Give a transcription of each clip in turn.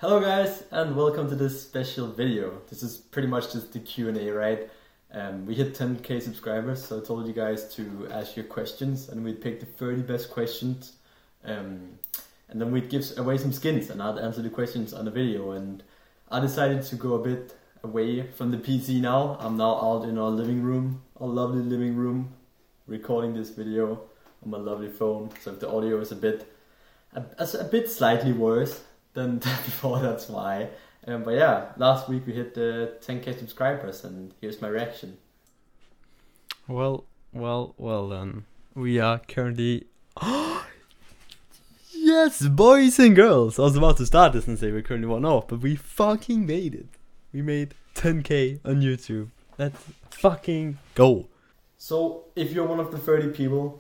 Hello guys and welcome to this special video. This is pretty much just the Q&A, right? We hit 10k subscribers, so I told you guys to ask your questions and we'd pick the 30 best questions and then we'd give away some skins and I'd answer the questions on the video. And I decided to go a bit away from the PC now. I'm now out in our living room, our lovely living room, recording this video on my lovely phone. So if the audio is a bit slightly worse than before, that's why. But yeah, last week we hit the 10k subscribers and here's my reaction. Well then. We are currently... Yes, boys and girls! I was about to start this and say we're currently 1 off, but we fucking made it. We made 10k on YouTube. Let's fucking go. So if you're one of the 30 people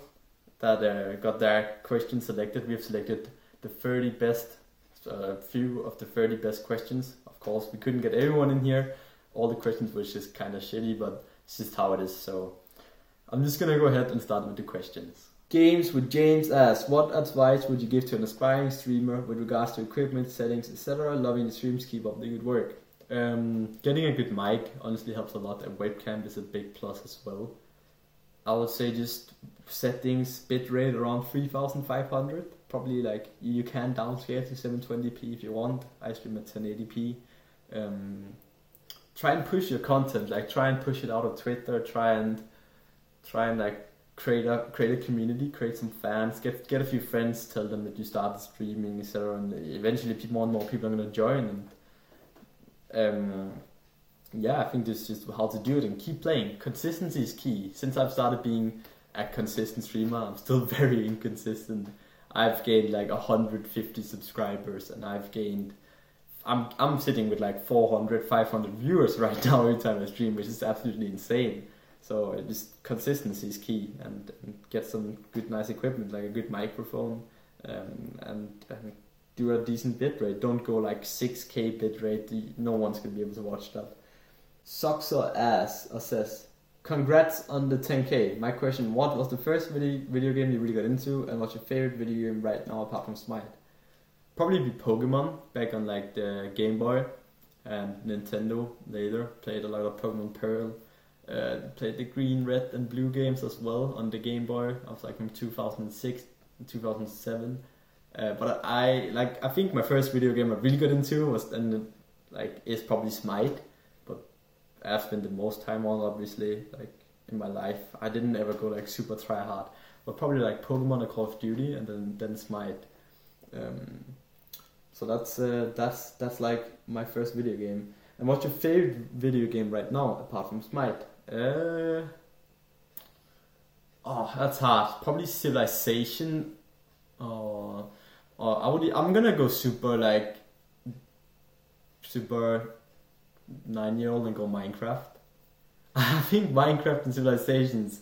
that got their questions selected, we have selected the 30 best, few of the 30 best questions. Of course, we couldn't get everyone in here. All the questions were just kind of shitty, but it's just how it is. So I'm just gonna go ahead and start with the questions. Games with James asks, what advice would you give to an aspiring streamer with regards to equipment, settings, etc.? Loving the streams, keep up the good work. Getting a good mic honestly helps a lot. A webcam is a big plus as well. I would say just settings, bitrate around 3500. Probably like you can downscale to 720p if you want. I stream at 1080p. Try and push your content, like try and push it out of Twitter. Try and like create a community, create some fans, get a few friends, tell them that you started streaming, etc. And eventually more and more people are gonna join. And yeah, I think this is just how to do it and keep playing. Consistency is key. Since I've started being a consistent streamer, I'm still very inconsistent. I've gained like 150 subscribers and I'm sitting with like 400, 500 viewers right now every time I stream, which is absolutely insane. So just consistency is key and get some good nice equipment like a good microphone and do a decent bitrate. Don't go like 6k bitrate, no one's going to be able to watch that. Sucks or ass or says, congrats on the 10k. My question, what was the first video game you really got into and what's your favorite video game right now apart from Smite? Probably be Pokemon back on like the Game Boy and Nintendo later. Played a lot of Pokemon Pearl. Played the green, red and blue games as well on the Game Boy. I was like from 2006 and 2007. But I think my first video game I really got into is probably Smite. I've spent the most time on, obviously, like in my life. I didn't ever go like super try hard, but probably like Pokemon or Call of Duty, and then Smite. So that's like my first video game. And what's your favorite video game right now apart from Smite? That's hard. Probably Civilization, or I'm gonna go super 9-year-old and go Minecraft. I think Minecraft and Civilizations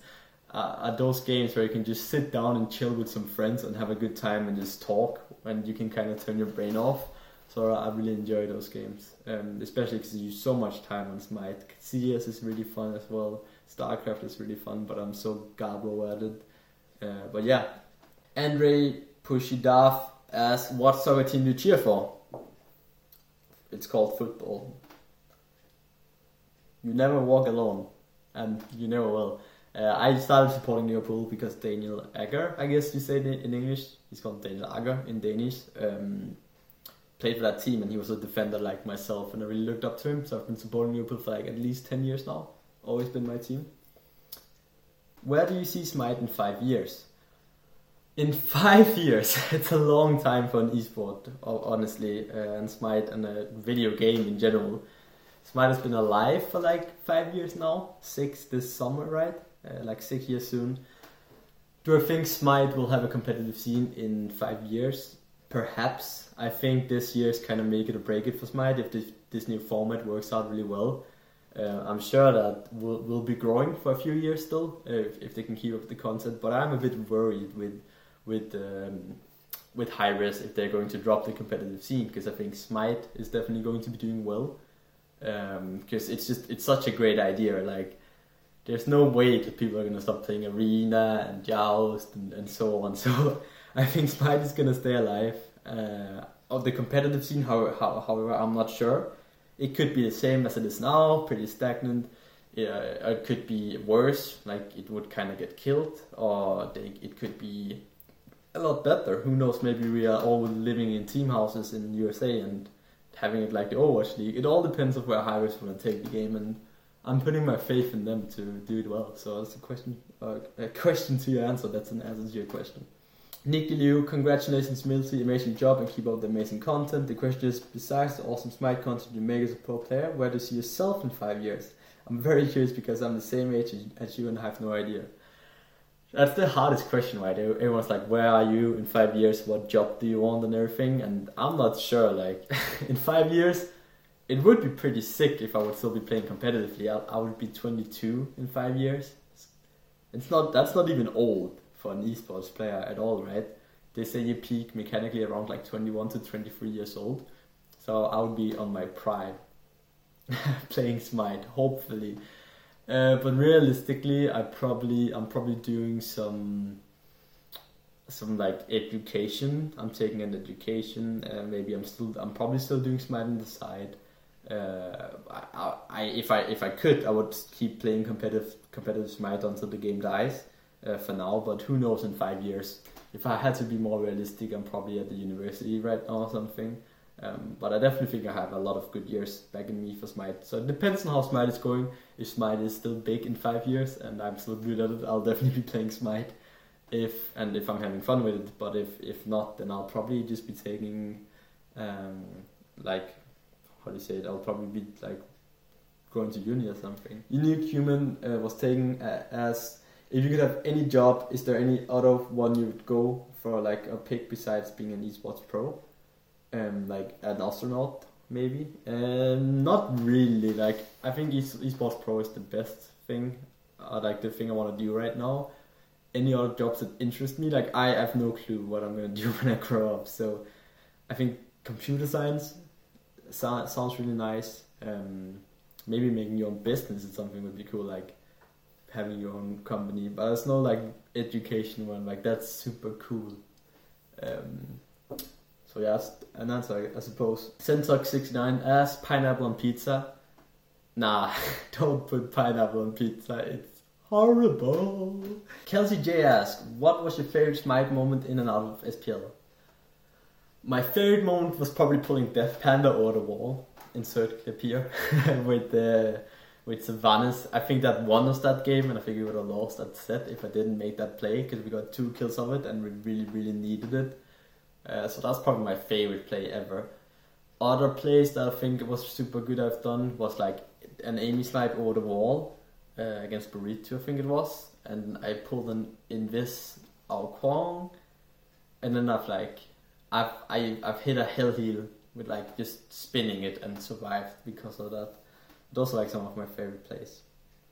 are those games where you can just sit down and chill with some friends and have a good time and just talk, and you can kind of turn your brain off. So I really enjoy those games, especially because you use so much time on Smite. CS is really fun as well. StarCraft is really fun, but I'm so garbo at it. But yeah, Andre Pushidaf asks, what soccer team do you cheer for? It's called football. You never walk alone, and you never will. I started supporting Liverpool because Daniel Agger, I guess you say it in English, he's called Daniel Agger in Danish, played for that team and he was a defender like myself and I really looked up to him, so I've been supporting Liverpool for like at least 10 years now, always been my team. Where do you see Smite in 5 years? In 5 years, it's a long time for an esport, honestly, and Smite and a video game in general. Smite has been alive for like 5 years now, 6 this summer, right? Like 6 years soon. Do I think Smite will have a competitive scene in 5 years? Perhaps. I think this year's kind of make it or break it for Smite if this new format works out really well. I'm sure that we'll be growing for a few years still if they can keep up the content. But I'm a bit worried with Hi-Res if they're going to drop the competitive scene, because I think Smite is definitely going to be doing well. Because it's such a great idea. Like there's no way that people are gonna stop playing Arena and Joust and so on. So I think Smite is gonna stay alive. of the competitive scene. However, I'm not sure. It could be the same as it is now, pretty stagnant. It could be worse, like it would kind of get killed, or it could be a lot better. Who knows? Maybe we are all living in team houses in USA and having it like the Overwatch League. It all depends on where Hi-Rez want to take the game, and I'm putting my faith in them to do it well. So that's a question to your answer. That's an answer to your question. Nick Liu, congratulations EmilZy, amazing job and keep up the amazing content. The question is, besides the awesome Smite content you make as a pro player, where do you see yourself in 5 years? I'm very curious because I'm the same age as you and I have no idea. That's the hardest question, right? Everyone's like, where are you in 5 years? What job do you want and everything? And I'm not sure, like, in 5 years, it would be pretty sick if I would still be playing competitively. I would be 22 in 5 years. That's not even old for an esports player at all, right? They say you peak mechanically around like 21 to 23 years old. So I would be on my prime playing Smite, hopefully. But realistically, I'm probably doing some like education. I'm taking an education. Maybe I'm probably still doing Smite on the side. If I could, I would keep playing competitive Smite until the game dies. For now, but who knows in 5 years. If I had to be more realistic, I'm probably at the university right now or something. But I definitely think I have a lot of good years back in me for Smite. So it depends on how Smite is going. If Smite is still big in 5 years and I'm still good at it, I'll definitely be playing Smite. If I'm having fun with it. But if not, then I'll probably just be taking like, how do you say it? I'll probably be like going to uni or something. Unique Human was taken as, if you could have any job, is there any other one you would go for, like a pick besides being an esports pro? Like an astronaut, maybe? Not really. Like, I think esports pro is the best thing, like the thing I want to do right now. Any other jobs that interest me, like I have no clue what I'm gonna do when I grow up. So I think computer science sounds really nice. Maybe making your own business is something would be cool, like having your own company, but there's no like education one, like that's super cool. So yeah, that's an answer, I suppose. Sentok69 asks, pineapple on pizza? Nah, don't put pineapple on pizza, it's horrible. Kelsey J asks, what was your favorite Smite moment in and out of SPL? My favorite moment was probably pulling Death Panda over the wall, insert clip here, with Savanas. I think that won us that game, and I think we would have lost that set if I didn't make that play, because we got 2 kills of it and we really, really needed it. So that's probably my favorite play ever. Other plays that I think was super good I've done was like an Amy snipe over the wall against Burrito, I think it was, and I pulled an Invis Ao Kwong, and then I've hit a hell heal with like just spinning it and survived because of that. Those are like some of my favorite plays.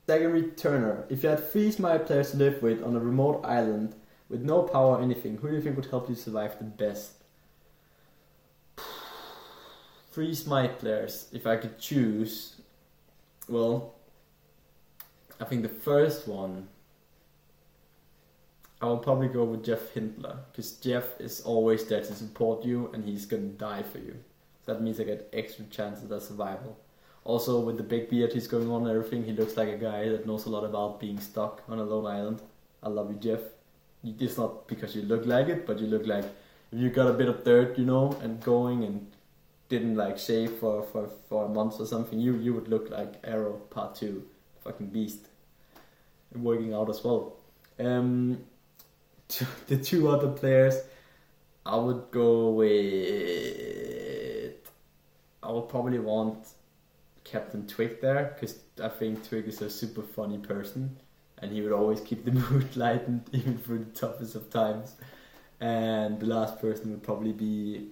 Zachary Turner, if you had 3 Smite players to live with on a remote island with no power or anything, who do you think would help you survive the best? 3 Smite players, if I could choose, well, I think the first one, I will probably go with Jeff Hindler, because Jeff is always there to support you and he's gonna die for you. So that means I get extra chances at survival. Also, with the big beard he's going on and everything, he looks like a guy that knows a lot about being stuck on a lone island. I love you, Jeff. It's not because you look like it, but you look like, if you got a bit of dirt, you know, and going and didn't like shave for a month or something, you would look like Arrow Part 2. Fucking beast. And working out as well. The 2 other players, I would go with, I would probably want Captain Twig there, because I think Twig is a super funny person and he would always keep the mood lightened even through the toughest of times. And the last person would probably be,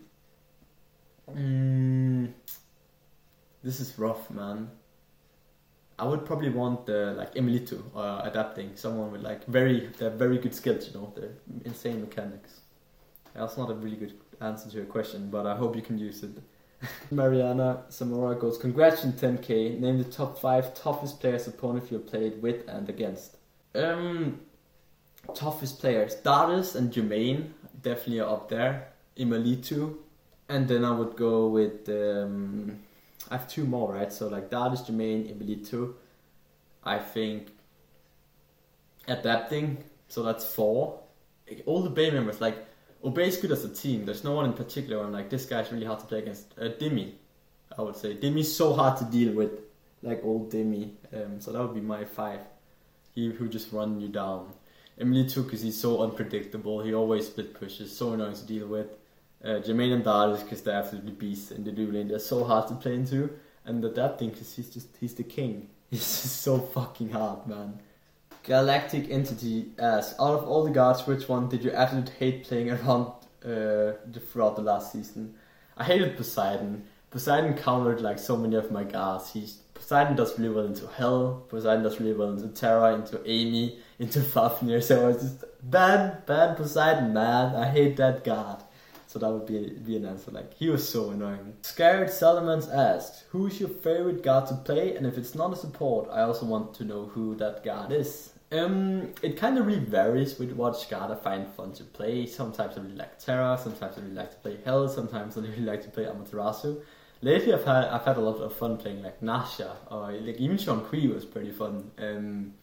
this is rough, man. I would probably want like Emilito, adapting, someone with like very good skills, you know, they're insane mechanics. That's not a really good answer to your question, but I hope you can use it. Mariana Zamora goes, congrats on 10k, name the top 5 toughest players opponent you played with and against. Toughest players, Darius and Jermaine definitely are up there. Emilito, And then I would go with I have 2 more, right? So like Darius, Jermaine, EmilZy. I think adapting, so that's 4. All the Bay members, like Obey is good as a team. There's no one in particular where I'm like, this guy's really hard to play against. Demi, I would say. Demi's so hard to deal with, like old Demi. So that would be my 5. He who just run you down. EmilZy, because he's so unpredictable. He always split pushes, so annoying to deal with. Jermaine and Darius, because they're absolutely beasts in the dual lane. They're so hard to play into. And adapting, because he's the king. He's just so fucking hard, man. Galactic Entity asks, out of all the guards, which one did you absolutely hate playing around throughout the last season? I hated Poseidon. Poseidon countered like so many of my guards. Poseidon does really well into Hell. Poseidon does really well into Terra, into Amy, into Fafnir. So I was just bad Poseidon, man. I hate that guard. So that would be an answer. Like, he was so annoying. Scared Salamans asked, who's your favorite guard to play? And if it's not a support, I also want to know who that guard is. It kind of really varies with what guard I find fun to play. Sometimes I really like Terra, sometimes I really like to play Hell, sometimes I really like to play Amaterasu. Lately I've had a lot of fun playing like Nasha, or like even Sean Kui was pretty fun.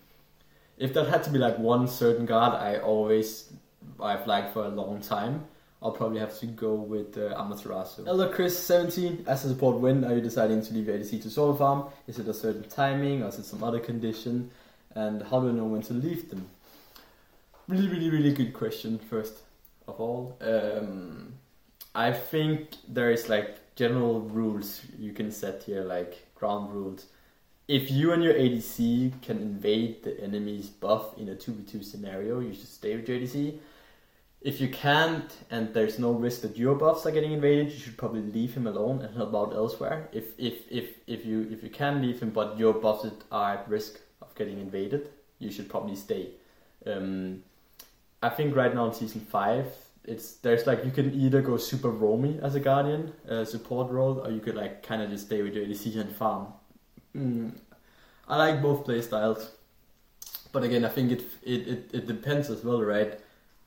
If that had to be like one certain guard I've liked for a long time, I'll probably have to go with Amaterasu. Elder Chris 17, as a support, when are you deciding to leave ADC to solo farm? Is it a certain timing or is it some other condition? And how do I know when to leave them? Really good question, first of all. I think there is like general rules you can set here, like ground rules. If you and your ADC can invade the enemy's buff in a 2v2 scenario, you should stay with your ADC. If you can't, and there's no risk that your buffs are getting invaded, you should probably leave him alone and help out elsewhere. If you can leave him, but your buffs are at risk of getting invaded, you should probably stay. I think right now in season 5, there's like, you can either go super roamy as a guardian, support role, or you could like kind of just stay with your ADC and farm. I like both play styles, but again, I think it depends as well, right?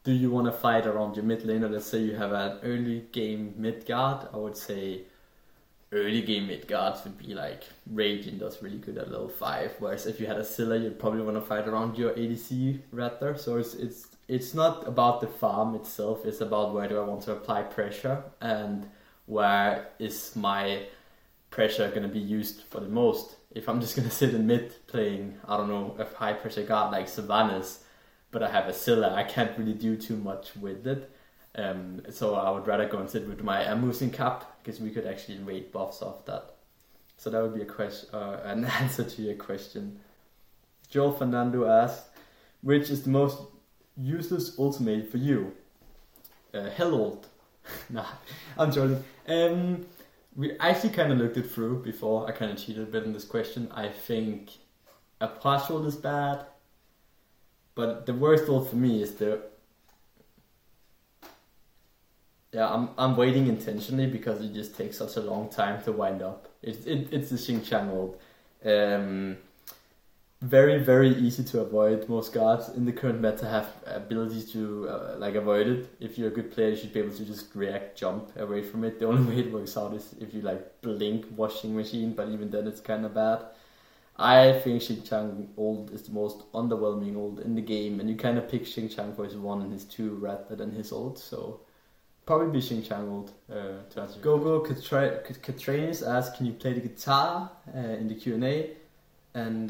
Do you want to fight around your mid laner? Let's say you have an early game mid guard. I would say early game mid guards would be like Raging does really good at level 5. Whereas if you had a Scylla, you'd probably want to fight around your ADC rather. So it's not about the farm itself. It's about where do I want to apply pressure and where is my pressure going to be used for the most. If I'm just going to sit in mid playing, I don't know, a high pressure guard like Sylvanas, but I have a Scylla, I can't really do too much with it. So I would rather go and sit with my Amusing Cap, because we could actually invade buffs off that. So that would be an answer to your question. Joel Fernando asked, which is the most useless ultimate for you? Hellold. Nah, I'm joking. We actually kind of looked it through before. I kind of cheated a bit in this question. I think a partial is bad. But the worst ult for me is I'm waiting intentionally because it just takes such a long time to wind up. It's the Xingqiang ult. Very easy to avoid. Most guards in the current meta have abilities to avoid it. If you're a good player, you should be able to just react, jump away from it. The only way it works out is if you like blink washing machine, but even then it's kind of bad. I think Xingqiang ult is the most underwhelming ult in the game, and you kind of pick Xingqiang for his 1 and his 2 rather than his ult, so probably be Xingqiang ult to answer. Gogo Katranis asks, can you play the guitar in the Q&A? And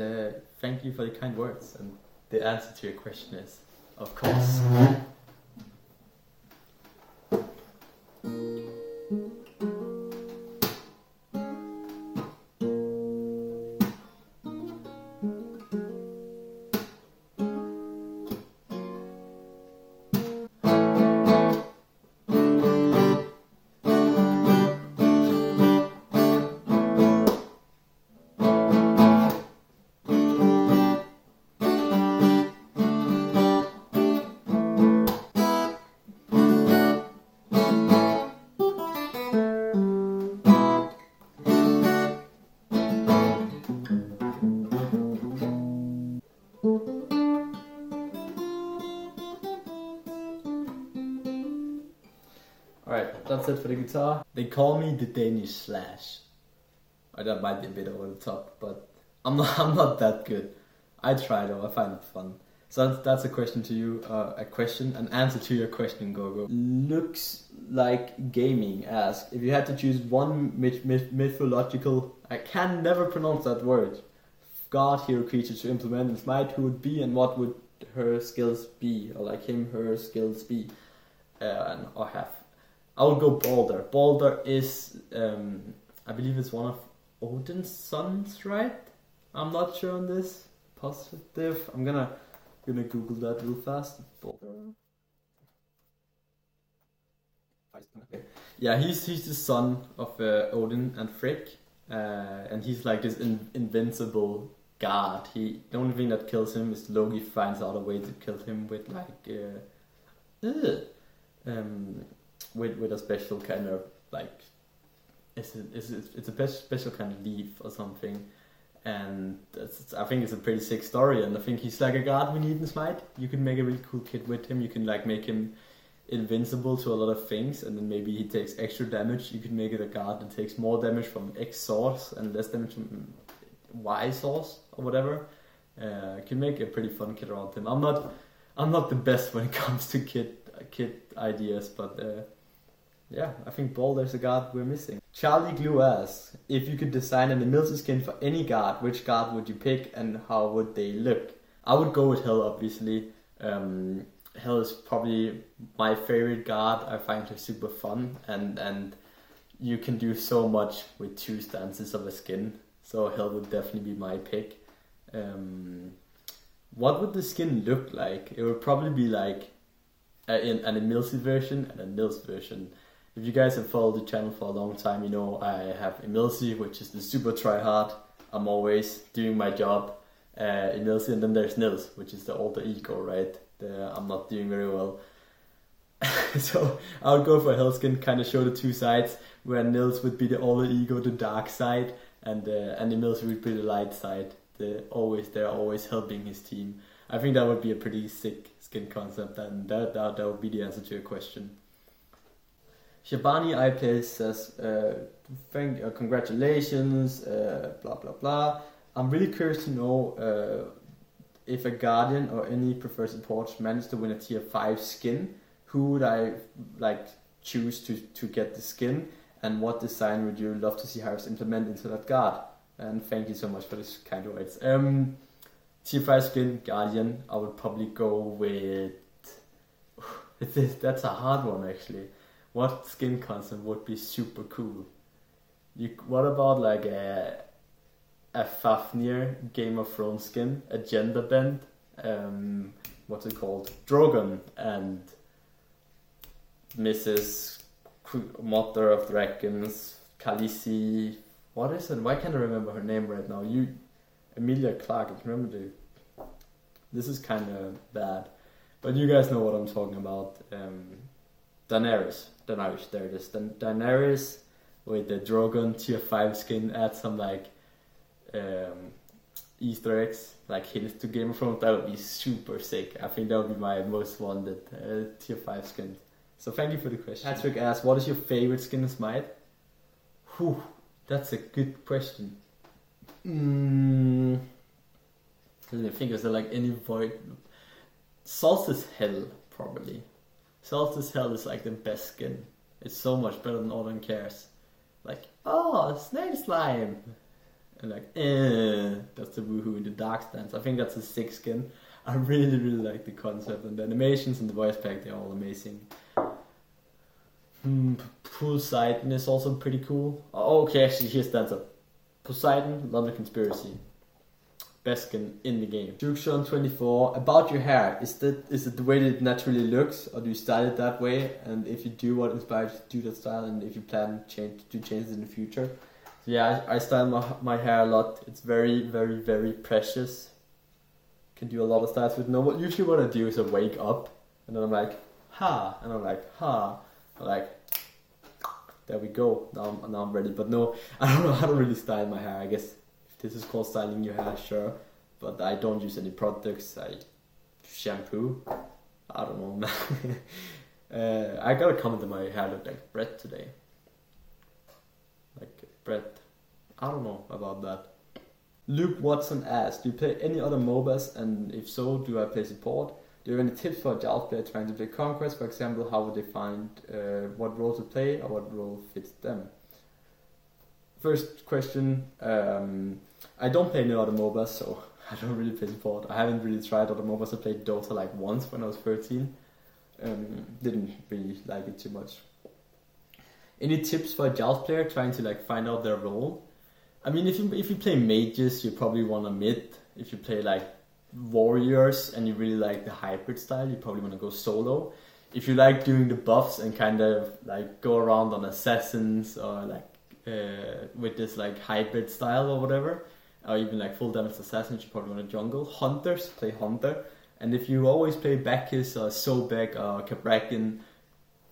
thank you for the kind words, and the answer to your question is, of course. that's it for the guitar. They call me the Danish Slash. That might be a bit over the top, but I'm not that good. I try though, I find it fun. So that's a question to you, an answer to your question, Gogo. Looks like gaming asks, if you had to choose one mythological, I can never pronounce that word, god, hero, creature to implement in Smite, who would be and what would her skills be, or like her skills be, or have. I would go Balder. Balder is, I believe it's one of Odin's sons, right? I'm not sure on this. Positive. I'm gonna Google that real fast. Balder. Okay. Yeah, he's the son of Odin and Frigg, and he's like this invincible god. The only thing that kills him is Loki finds out a way to kill him with with a special kind of like it's a special kind of leaf or something, and I think it's a pretty sick story. And I think he's like a god we need in Smite. You can make a really cool kit with him. You can like make him invincible to a lot of things, and then maybe he takes extra damage. You can make it a god that takes more damage from X source and less damage from Y source or whatever. You can make a pretty fun kit around him. I'm not the best when it comes to kit ideas, but yeah, I think Balder's a god we're missing. Charlie Glue asks, if you could design an EmilZy skin for any god, which god would you pick and how would they look? I would go with Hell, obviously. Hell is probably my favorite god. I find her super fun, and you can do so much with 2 stances of a skin. So Hell would definitely be my pick. What would the skin look like? It would probably be like an EmilZy version and a Nils version. If you guys have followed the channel for a long time, you know I have EmilZy, which is the super tryhard. I'm always doing my job. EmilZy, and then there's Nils, which is the alter ego, right? I'm not doing very well. So I would go for a Hellskin, kind of show the 2 sides, where Nils would be the alter ego, the dark side, and EmilZy would be the light side. They're always helping his team. I think that would be a pretty sick skin concept, and that would be the answer to your question. Shabani iPlays says, congratulations, blah blah blah. I'm really curious to know if a Guardian or any preferred support managed to win a tier 5 skin, who would I like choose to get the skin, and what design would you love to see Harris implement into that guard? And thank you so much for this kind words. Tier 5 skin, Guardian, I would probably go with... That's a hard one actually. What skin concept would be super cool? What about like a Fafnir Game of Thrones skin, a gender bend, what's it called? Drogon and Mrs. Mother of Dragons, Khaleesi, what is it? Why can't I remember her name right now? Emilia Clarke, I can remember this is kind of bad, but you guys know what I'm talking about. Daenerys, there it is. Daenerys with the Drogon tier 5 skin, add some like Easter eggs, like hints to Game of Thrones. That would be super sick. I think that would be my most wanted tier 5 skin. So thank you for the question. Patrick asks, what is your favorite skin in Smite? Whew, that's a good question. I think is there like any void? Solstice Hell, probably. Solstice Hell is like the best skin. It's so much better than Odin Cares. Like, oh, Snake Slime! And like, that's the woohoo in the dark stance. I think that's a sick skin. I really, really like the concept, and the animations and the voice pack, they're all amazing. Poseidon is also pretty cool. Oh, okay, actually, here's the answer. Poseidon, London Conspiracy. Best skin in the game. Jukeshon24, about your hair, is it the way that it naturally looks, or do you style it that way? And if you do, what inspires you to do that style, and if you plan to change it in the future? So yeah, I style my hair a lot. It's very, very, very precious. Can do a lot of styles with no. Usually what I do is I wake up, and then I'm like, ha, and I'm like, ha, I'm like, there we go. Now I'm ready. But no, I don't know how to really style my hair. I guess if this is called styling your hair, sure. But I don't use any products. I shampoo. I don't know. I got a comment that my hair looked like bread today. Like bread. I don't know about that. Luke Watson asked, do you play any other MOBAs, and if so, do I play support? Do you have any tips for a JAWS player trying to play Conquest? For example, how would they find what role to play or what role fits them? First question, I don't play any other MOBAs, so I don't really play support. I haven't really tried other MOBAs. I played Dota like once when I was 13. Didn't really like it too much. Any tips for a JAWS player trying to like find out their role? I mean, if you play mages, you probably want a mid. If you play like warriors and you really like the hybrid style, you probably want to go solo. If you like doing the buffs and kind of like go around on assassins or like with this like hybrid style or whatever, or even like full damage assassins, you probably want to jungle. Hunters, play hunter. And if you always play Bacchus or Sobek or Cabrakan,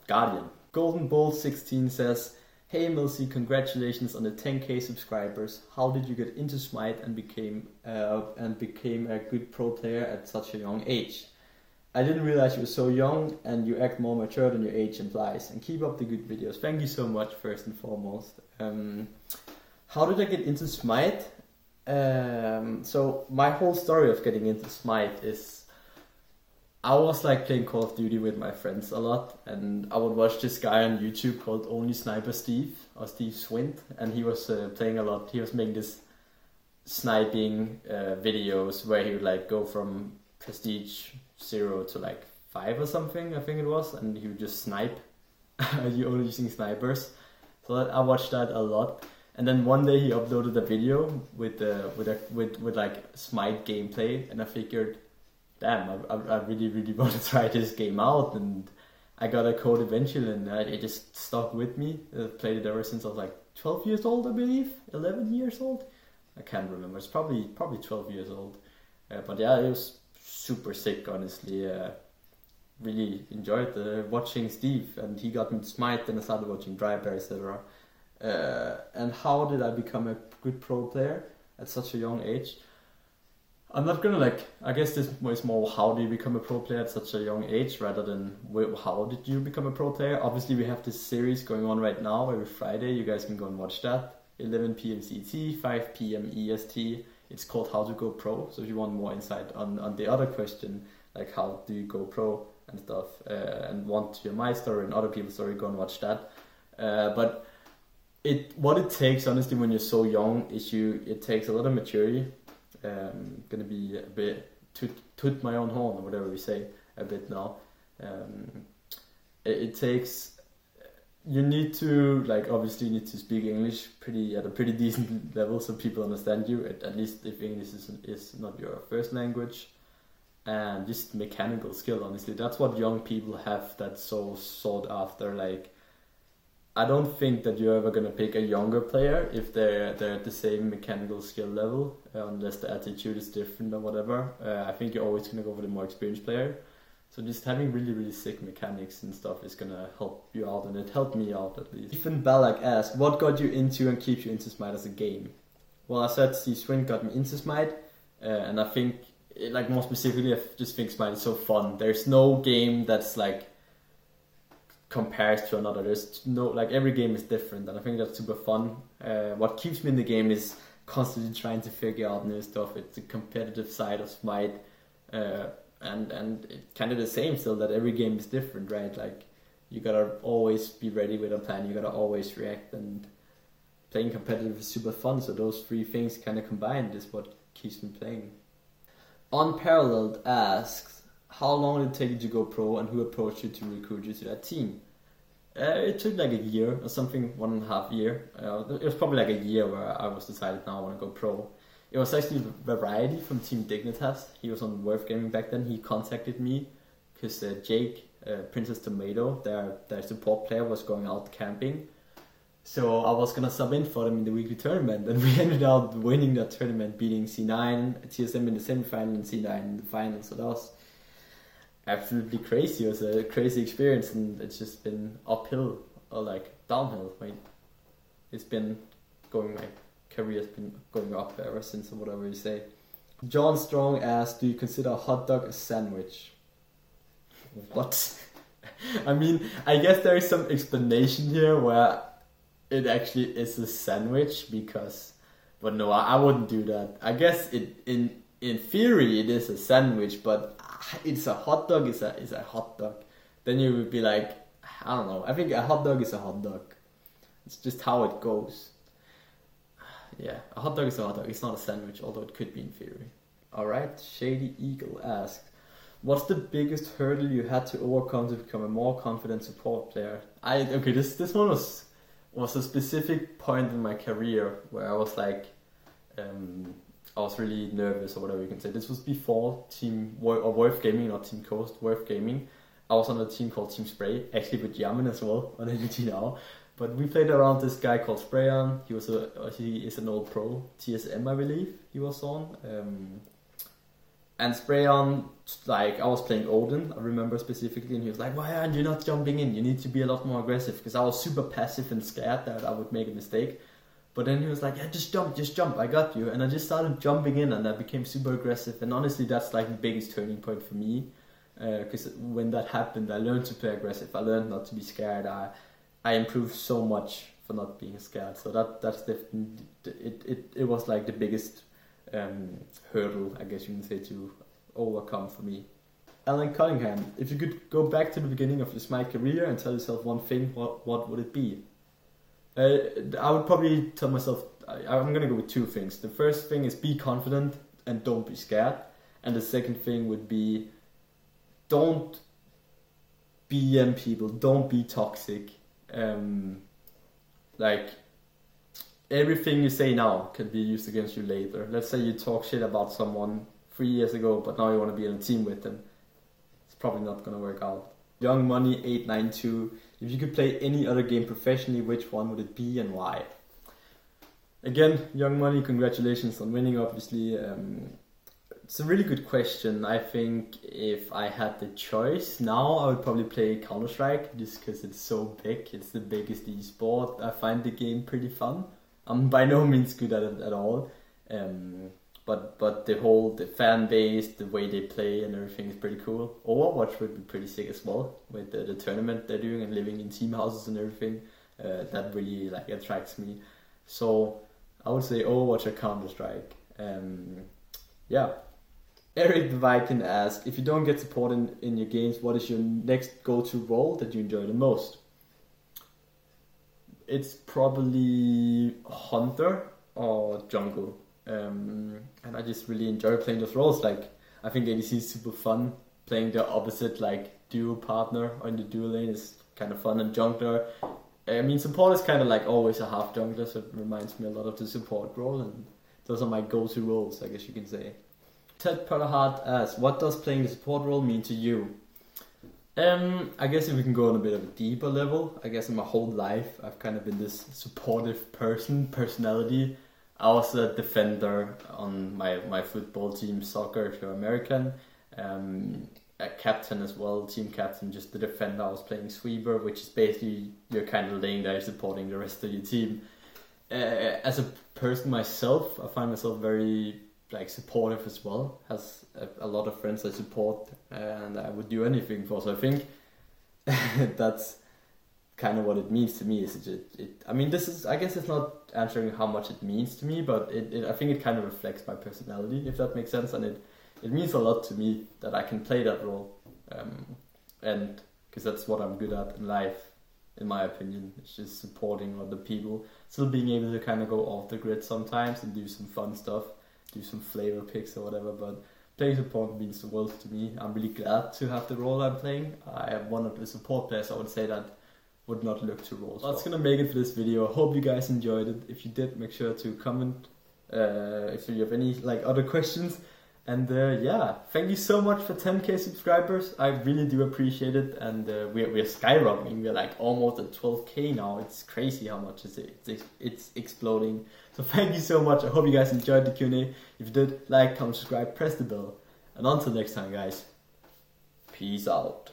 Guardian. Golden Bull 16 says, hey EmilZy, congratulations on the 10k subscribers. How did you get into Smite and became a good pro player at such a young age? I didn't realize you were so young and you act more mature than your age implies. And keep up the good videos. Thank you so much, first and foremost. How did I get into Smite? So my whole story of getting into Smite is I was like playing Call of Duty with my friends a lot, and I would watch this guy on YouTube called Only Sniper Steve, or Steve Swint, and he was playing a lot. He was making this sniping videos where he would like go from prestige 0 to like 5 or something, I think it was, and he would just snipe, only using snipers. So I watched that a lot. And then one day he uploaded a video with like Smite gameplay, and I figured, damn, I really want to try this game out, and I got a code eventually, and it just stuck with me. I've played it ever since I was like 12 years old, I believe, 11 years old. I can't remember. It's probably 12 years old. But yeah, it was super sick, honestly. Really enjoyed watching Steve, and he got me to Smite, then I started watching Drybear, etc. And how did I become a good pro player at such a young age? I'm not gonna I guess this is more how do you become a pro player at such a young age rather than how did you become a pro player. Obviously we have this series going on right now every Friday, you guys can go and watch that. 11 p.m. CT, 5 p.m. EST. It's called How to Go Pro. So if you want more insight on the other question, like how do you go pro and stuff, and want to hear my story and other people's story, go and watch that. But what it takes, honestly, when you're so young is it takes a lot of maturity. Gonna be a bit toot my own horn or whatever we say a bit now. It takes, you need to obviously need to speak English at a pretty decent level so people understand you, at least if English is not your first language. And just mechanical skill, honestly, that's what young people have that's so sought after. I don't think that you're ever gonna pick a younger player if they're at the same mechanical skill level, unless the attitude is different or whatever. I think you're always gonna go for the more experienced player. So just having really, really sick mechanics and stuff is gonna help you out, and it helped me out at least. Ethan Ballack asked, what got you into and keeps you into Smite as a game? Well, I said Steve Swint got me into Smite, and I think, more specifically, I just think Smite is so fun. There's no game that's compares to another. There's no, every game is different, and I think that's super fun. What keeps me in the game is constantly trying to figure out new stuff. It's the competitive side of Smite, and it's kind of the same still, that every game is different, right? You gotta always be ready with a plan, you gotta always react, and playing competitive is super fun. So those three things kind of combined is what keeps me playing. Unparalleled asks, how long did it take you to go pro, and who approached you to recruit you to that team? It took a year or something, 1.5 years. It was probably a year where I was decided now I want to go pro. It was actually Variety from Team Dignitas. He was on Worth Gaming back then. He contacted me because Jake, Princess Tomato, their support player, was going out camping. So I was gonna sub in for them in the weekly tournament, and we ended up winning that tournament, beating C9, TSM in the semi-final, and C9 in the final. So that was absolutely crazy. It was a crazy experience, and it's just been uphill or downhill. It's been going, my career's been going up ever since, or whatever you say. John Strong asked, do you consider a hot dog a sandwich? What? I mean, I guess there is some explanation here where it actually is a sandwich because, but no, I wouldn't do that. I guess in theory it is a sandwich, but it's a hot dog. Is a hot dog. Then you would be like, I don't know. I think a hot dog is a hot dog. It's just how it goes. Yeah, a hot dog is a hot dog. It's not a sandwich, although it could be in theory. Alright, Shady Eagle asks, what's the biggest hurdle you had to overcome to become a more confident support player? Okay, this one was a specific point in my career where I was like, I was really nervous or whatever you can say. This was before Worth Gaming, not Team Coast, Worth Gaming. I was on a team called Team Spray, actually with Yamin as well on NRG now. But we played around this guy called Sprayon. He is an old pro, TSM I believe he was on. And Sprayon, like I was playing Odin, I remember specifically, and he was like, why aren't you not jumping in? You need to be a lot more aggressive, because I was super passive and scared that I would make a mistake. But then he was like, yeah, just jump, I got you. And I just started jumping in and I became super aggressive. And honestly, that's like the biggest turning point for me. Because when that happened, I learned to play aggressive. I learned not to be scared. I improved so much for not being scared. So that's definitely, it was like the biggest hurdle, I guess you can say, to overcome for me. Alan Cunningham, if you could go back to the beginning of your Smite career and tell yourself one thing, what would it be? I would probably tell myself, I'm going to go with two things. The first thing is be confident and don't be scared. And the second thing would be don't BM people, don't be toxic. Like everything you say now can be used against you later. Let's say you talk shit about someone 3 years ago, but now you want to be in a team with them. It's probably not going to work out. Young Money 892, if you could play any other game professionally, which one would it be and why? Again, Young Money, congratulations on winning, obviously. It's a really good question. I think if I had the choice now, I would probably play Counter-Strike, just because it's so big. It's the biggest esport. I find the game pretty fun. I'm by no means good at it at all. But the fan base, the way they play and everything is pretty cool. Overwatch would be pretty sick as well, with the tournament they're doing and living in team houses and everything. That really like attracts me. So I would say Overwatch or Counter-Strike. Yeah. Eric the Viking asks, if you don't get support in your games, what is your next go-to role that you enjoy the most? It's probably Hunter or Jungle. And I just really enjoy playing those roles. Like, I think ADC is super fun. Playing the opposite, like, duo partner on the duo lane is kind of fun. And jungler, I mean, support is kind of like always a half jungler, so it reminds me a lot of the support role. And those are my go-to roles, I guess you can say. Ted Perlehart asks, what does playing the support role mean to you? I guess if we can go on a bit of a deeper level, I guess in my whole life I've kind of been this supportive personality. I was a defender on my football team, soccer if you're American, a captain as well, team captain, just the defender. I was playing sweeper, which is basically you're kind of laying there supporting the rest of your team. As a person myself, I find myself very like supportive as well. Has a lot of friends I support and I would do anything for. So I think that's kind of what it means to me. Is I mean, this is, I guess it's not answering how much it means to me, but I think it kind of reflects my personality, if that makes sense, and it means a lot to me that I can play that role, and because that's what I'm good at in life, in my opinion. It's just supporting other people, still being able to kind of go off the grid sometimes and do some fun stuff, do some flavor picks or whatever, but playing support means the world to me. I'm really glad to have the role I'm playing. I am one of the support players, I would say, that would not look to roles. That's gonna make it for this video. I hope you guys enjoyed it. If you did, make sure to comment if you have any like other questions. And yeah, thank you so much for 10k subscribers. I really do appreciate it. And we're skyrocketing. We're like almost at 12k now. It's crazy how much it's exploding. So thank you so much. I hope you guys enjoyed the Q&A. If you did, like, comment, subscribe, press the bell. And until next time, guys, peace out.